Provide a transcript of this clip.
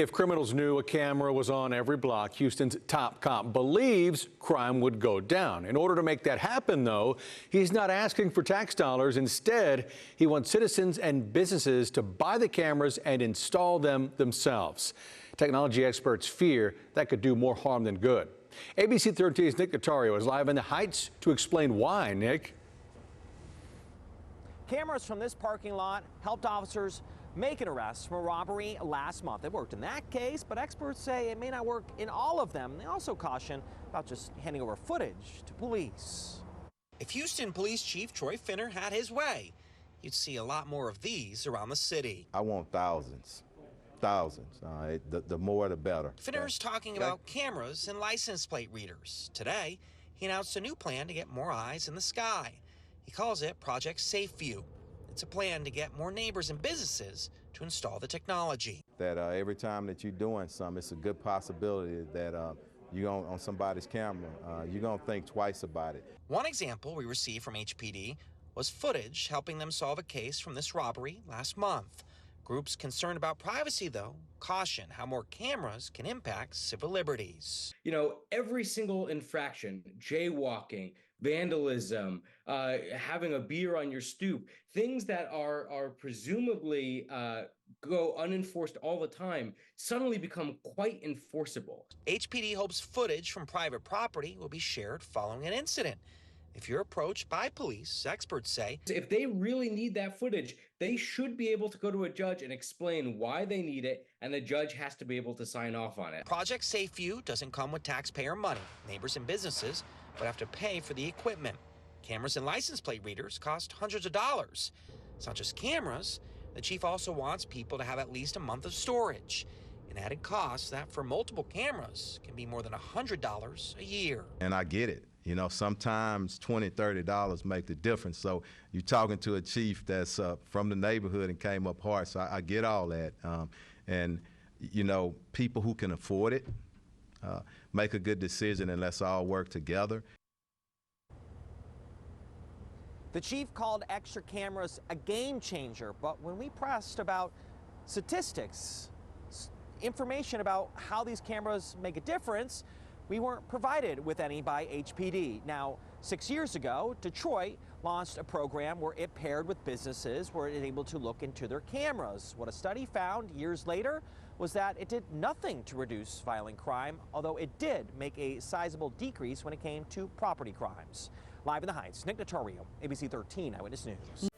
If criminals knew a camera was on every block, Houston's top cop believes crime would go down. In order to make that happen, though, he's not asking for tax dollars. Instead, he wants citizens and businesses to buy the cameras and install them themselves. Technology experts fear that could do more harm than good. ABC 13's Nick Notario is live in the Heights to explain why. Nick? Cameras from this parking lot helped officers make an arrest from a robbery last month. It worked in that case, but experts say it may not work in all of them. They also caution about just handing over footage to police. If Houston Police Chief Troy Finner had his way, you'd see a lot more of these around the city. I want thousands. The more the better. Finner's talking about cameras and license plate readers. Today, he announced a new plan to get more eyes in the sky. He calls it Project Safe View. It's a plan to get more neighbors and businesses to install the technology. That every time that you're doing something, it's a good possibility that you're on somebody's camera, you're going to think twice about it. One example we received from HPD was footage helping them solve a case from this robbery last month. Groups concerned about privacy, though, caution how more cameras can impact civil liberties. You know, every single infraction, jaywalking, vandalism, having a beer on your stoop, things that are presumably go unenforced all the time, suddenly become quite enforceable. HPD hopes footage from private property will be shared following an incident. If you're approached by police, experts say, if they really need that footage, they should be able to go to a judge and explain why they need it, and the judge has to be able to sign off on it. Project Safe View doesn't come with taxpayer money. Neighbors and businesses would have to pay for the equipment. Cameras and license plate readers cost hundreds of dollars. It's not just cameras. The chief also wants people to have at least a month of storage, an added cost that for multiple cameras can be more than $100 a year. And I get it. You know, sometimes $20, $30 make the difference. So you're talking to a chief that's from the neighborhood and came up hard. So I get all that. And, you know, people who can afford it make a good decision, and let's all work together. The chief called extra cameras a game changer, but when we pressed about statistics, information about how these cameras make a difference, we weren't provided with any by HPD. Now, 6 years ago, Detroit launched a program where it paired with businesses where it was able to look into their cameras. What a study found years later was that it did nothing to reduce violent crime, although it did make a sizable decrease when it came to property crimes. Live in the Heights, Nick Notario, ABC 13 Eyewitness News.